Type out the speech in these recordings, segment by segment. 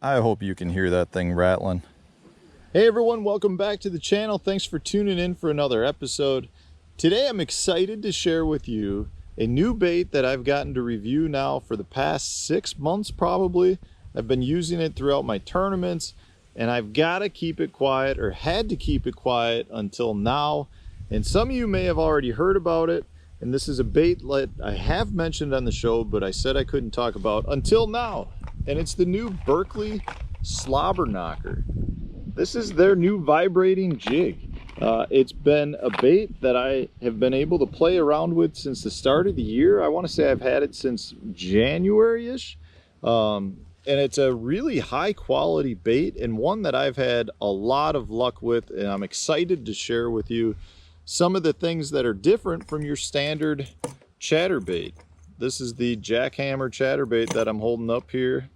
I hope you can hear that thing rattling. Hey everyone, welcome back to the channel. Thanks for tuning in for another episode. Today I'm excited to share with you a new bait that I've gotten to review now for the past 6 months probably. I've been using it throughout my tournaments and I've got to keep it quiet, or had to keep it quiet until now. And some of you may have already heard about it. And this is a bait that I have mentioned on the show, but I said I couldn't talk about until now. And it's the new Berkley Slobberknocker. This is their new vibrating jig. It's been a bait that I have been able to play around with since the start of the year. I want to say I've had it since January-ish. And it's a really high quality bait, and one that I've had a lot of luck with, and I'm excited to share with you some of the things that are different from your standard chatterbait. This is the jackhammer chatterbait that I'm holding up here,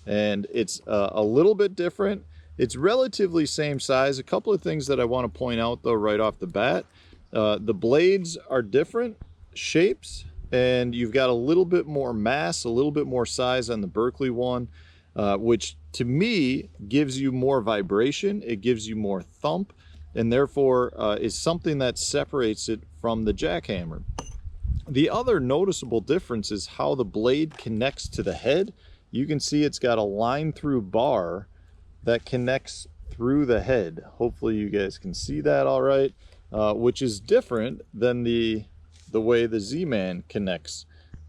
and it's a little bit different. It's relatively same size. A couple of things that I want to point out though right off the bat. The blades are different shapes, and you've got a little bit more mass, a little bit more size on the Berkley one, which to me gives you more vibration, it gives you more thump, and therefore is something that separates it from the jackhammer. The other noticeable difference is how the blade connects to the head. You can see it's got a line through bar that connects through the head. Hopefully you guys can see that all right, which is different than the way the Z-Man connects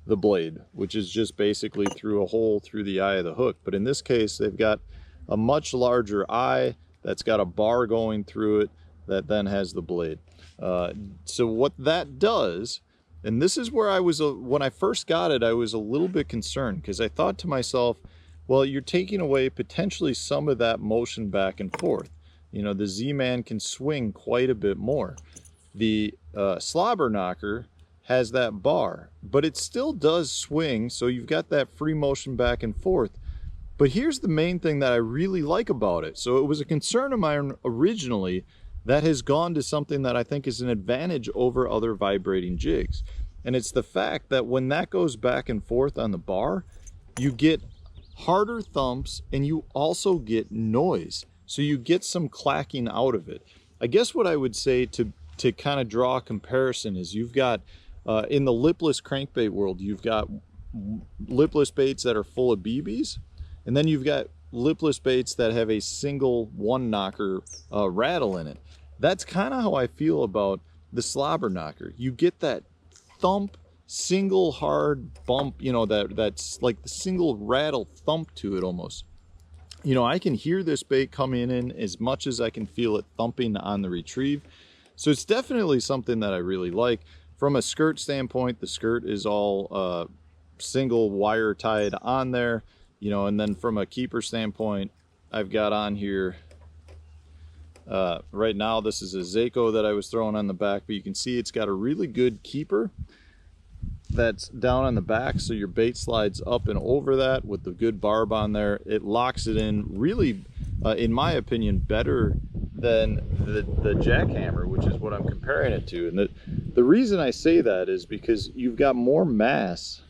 the blade, which is just basically through a hole through the eye of the hook. But in this case, they've got a much larger eye that's got a bar going through it that then has the blade. So what that does, and this is where I was, when I first got it, I was a little bit concerned, because I thought to myself, well, you're taking away potentially some of that motion back and forth. You know, the Z-Man can swing quite a bit more. The Slobberknocker has that bar, but it still does swing, so you've got that free motion back and forth. But here's the main thing that I really like about it. So it was a concern of mine originally that has gone to something that I think is an advantage over other vibrating jigs. And it's the fact that when that goes back and forth on the bar, you get harder thumps and you also get noise. So you get some clacking out of it. I guess what I would say to kind of draw a comparison is you've got, in the lipless crankbait world, you've got lipless baits that are full of BBs, and then you've got lipless baits that have a single one knocker rattle in it. That's kind of how I feel about the Slobberknocker. You get that thump, single hard bump, you know, that's like the single rattle thump to it almost. You know, I can hear this bait coming in as much as I can feel it thumping on the retrieve. So it's definitely something that I really like. From a skirt standpoint, the skirt is all single wire tied on there, you know, and then from a keeper standpoint, I've got on here, right now this is a Zako that I was throwing on the back, but you can see it's got a really good keeper that's down on the back, so your bait slides up and over that with the good barb on there. It locks it in really, in my opinion, better than the jackhammer, which is what I'm comparing it to. And the reason I say that is because you've got more mass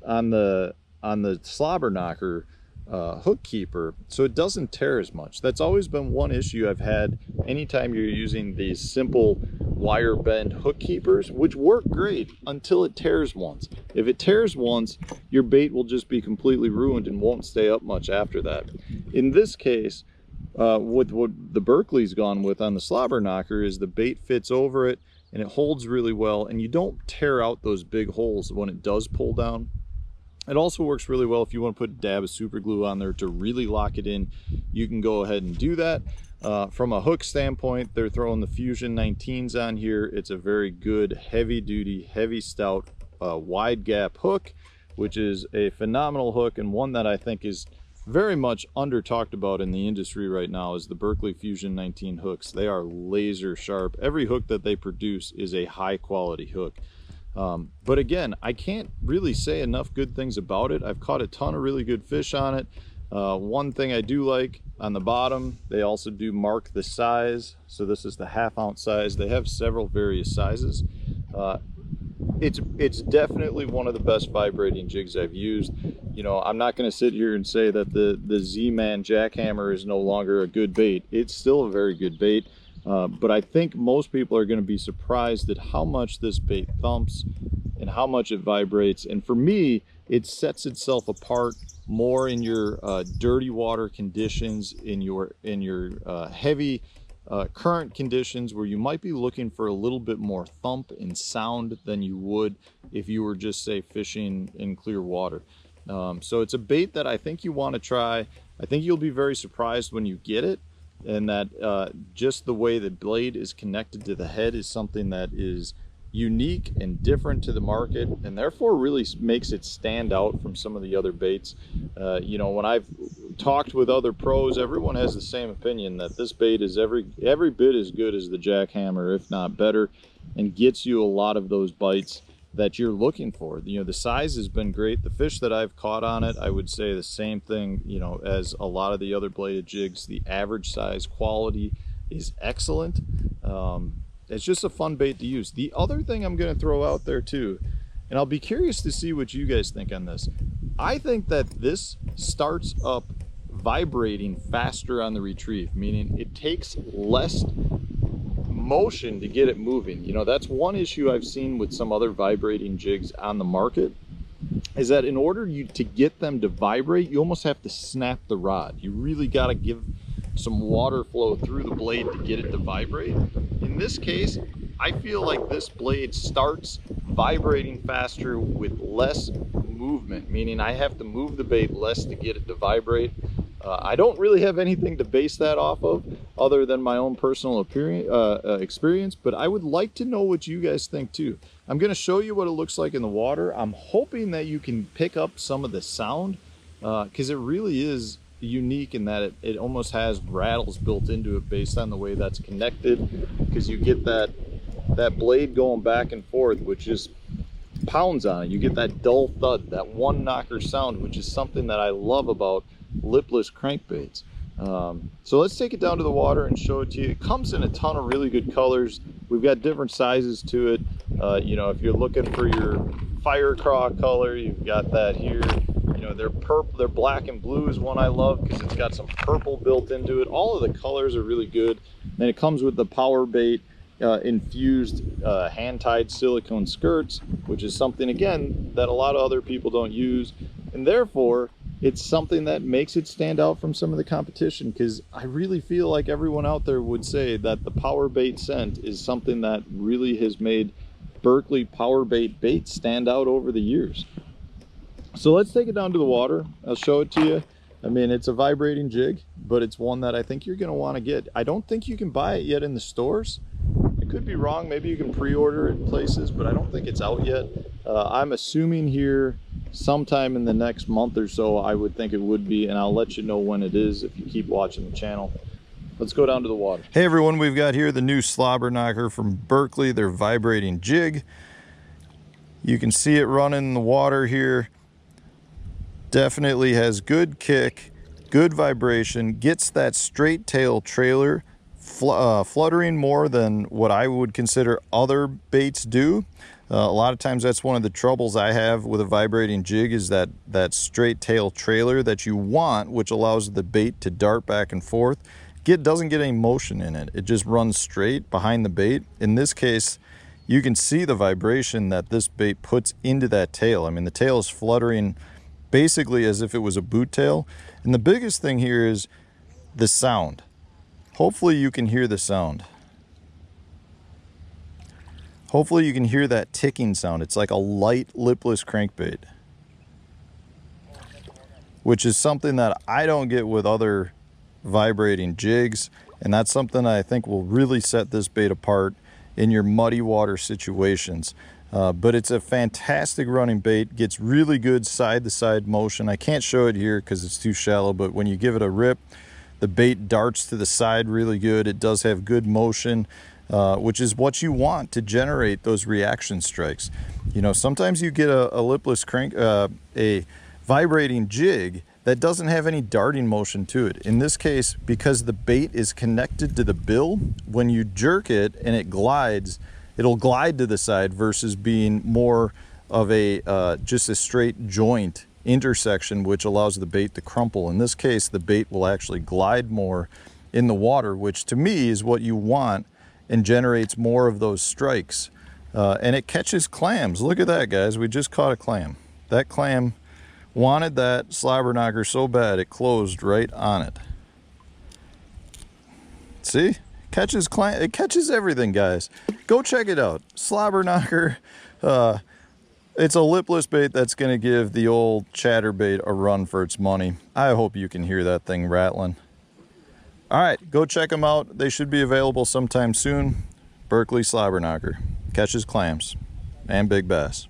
on the Slobberknocker hook keeper, so it doesn't tear as much. That's always been one issue I've had anytime you're using these simple wire bend hook keepers, which work great until it tears once. If it tears once, your bait will just be completely ruined and won't stay up much after that. In this case, with what the Berkley's gone with on the Slobberknocker is the bait fits over it and it holds really well, and you don't tear out those big holes when it does pull down. It also works really well if you want to put a dab of super glue on there to really lock it in. You can go ahead and do that. From a hook standpoint, they're throwing the Fusion 19s on here. It's a very good heavy duty, heavy stout, wide gap hook, which is a phenomenal hook, and one that I think is very much under talked about in the industry right now is the Berkley Fusion 19 hooks. They are laser sharp. Every hook that they produce is a high quality hook. But again, I can't really say enough good things about it. I've caught a ton of really good fish on it. One thing I do like, on the bottom, they also do mark the size. So this is the 1/2 ounce size. They have several various sizes. it's definitely one of the best vibrating jigs I've used. You know, I'm not going to sit here and say that the Z-Man jackhammer is no longer a good bait. It's still a very good bait, but I think most people are going to be surprised at how much this bait thumps and how much it vibrates. And for me, it sets itself apart more in your dirty water conditions, in your heavy current conditions, where you might be looking for a little bit more thump and sound than you would if you were just, say, fishing in clear water. So it's a bait that I think you want to try. I think you'll be very surprised when you get it, and that just the way the blade is connected to the head is something that is unique and different to the market, and therefore really makes it stand out from some of the other baits. You know, when I've talked with other pros, everyone has the same opinion, that this bait is every bit as good as the jackhammer, if not better, and gets you a lot of those bites that you're looking for. You know, the size has been great. The fish that I've caught on it, I would say the same thing, you know, as a lot of the other bladed jigs. The average size quality is excellent. It's just a fun bait to use. The other thing I'm going to throw out there too, and I'll be curious to see what you guys think on this, I think that this starts up vibrating faster on the retrieve, meaning it takes less motion to get it moving. You know, that's one issue I've seen with some other vibrating jigs on the market, is that in order to get them to vibrate, you almost have to snap the rod. You really got to give some water flow through the blade to get it to vibrate. In this case, I feel like this blade starts vibrating faster with less movement, meaning I have to move the bait less to get it to vibrate. I don't really have anything to base that off of other than my own personal experience, but I would like to know what you guys think too. I'm going to show you what it looks like in the water. I'm hoping that you can pick up some of the sound, because it really is unique in that it almost has rattles built into it based on the way that's connected, because you get that blade going back and forth, which just pounds on it. You get that dull thud, that one knocker sound, which is something that I love about lipless crankbaits. So let's take it down to the water and show it to you. It comes in a ton of really good colors. We've got different sizes to it. You know, if you're looking for your fire craw color, you've got that here. You know, they're purple, they're black and blue is one I love because it's got some purple built into it. All of the colors are really good. And it comes with the power bait infused hand-tied silicone skirts, which is something, again, that a lot of other people don't use. And therefore, it's something that makes it stand out from some of the competition, because I really feel like everyone out there would say that the power bait scent is something that really has made Berkley power bait baits stand out over the years. So let's take it down to the water. I'll show it to you. I mean, it's a vibrating jig, but it's one that I think you're going to want to get. I don't think you can buy it yet in the stores. I could be wrong. Maybe you can pre-order it in places, but I don't think it's out yet. I'm assuming here sometime in the next month or so, I would think it would be, and I'll let you know when it is if you keep watching the channel. Let's go down to the water. Hey everyone, we've got here the new Slobberknocker from Berkley, their vibrating jig. You can see it running in the water here. Definitely has good kick, good vibration, gets that straight tail trailer fluttering more than what I would consider other baits do. A lot of times that's one of the troubles I have with a vibrating jig, is that straight tail trailer that you want, which allows the bait to dart back and forth. Doesn't get any motion in it. It just runs straight behind the bait. In this case, you can see the vibration that this bait puts into that tail. I mean, the tail is fluttering basically as if it was a boot tail. And the biggest thing here is the sound. Hopefully you can hear the sound. Hopefully you can hear that ticking sound. It's like a light lipless crankbait, which is something that I don't get with other vibrating jigs, and that's something I think will really set this bait apart in your muddy water situations. But it's a fantastic running bait, gets really good side-to-side motion. I can't show it here because it's too shallow, but when you give it a rip, the bait darts to the side really good. It does have good motion, which is what you want to generate those reaction strikes. You know, sometimes you get a lipless a vibrating jig that doesn't have any darting motion to it. In this case, because the bait is connected to the bill, when you jerk it and it glides, it'll glide to the side versus being more of a just a straight joint intersection, which allows the bait to crumple. In this case, the bait will actually glide more in the water, which to me is what you want and generates more of those strikes. And it catches clams. Look at that, guys. We just caught a clam. That clam wanted that slobberknocker so bad it closed right on it. See? Catches clam. It catches everything, guys. Go check it out. Slobberknocker. It's a lipless bait that's going to give the old chatterbait a run for its money. I hope you can hear that thing rattling. All right, go check them out. They should be available sometime soon. Berkley Slobberknocker. Catches clams and big bass.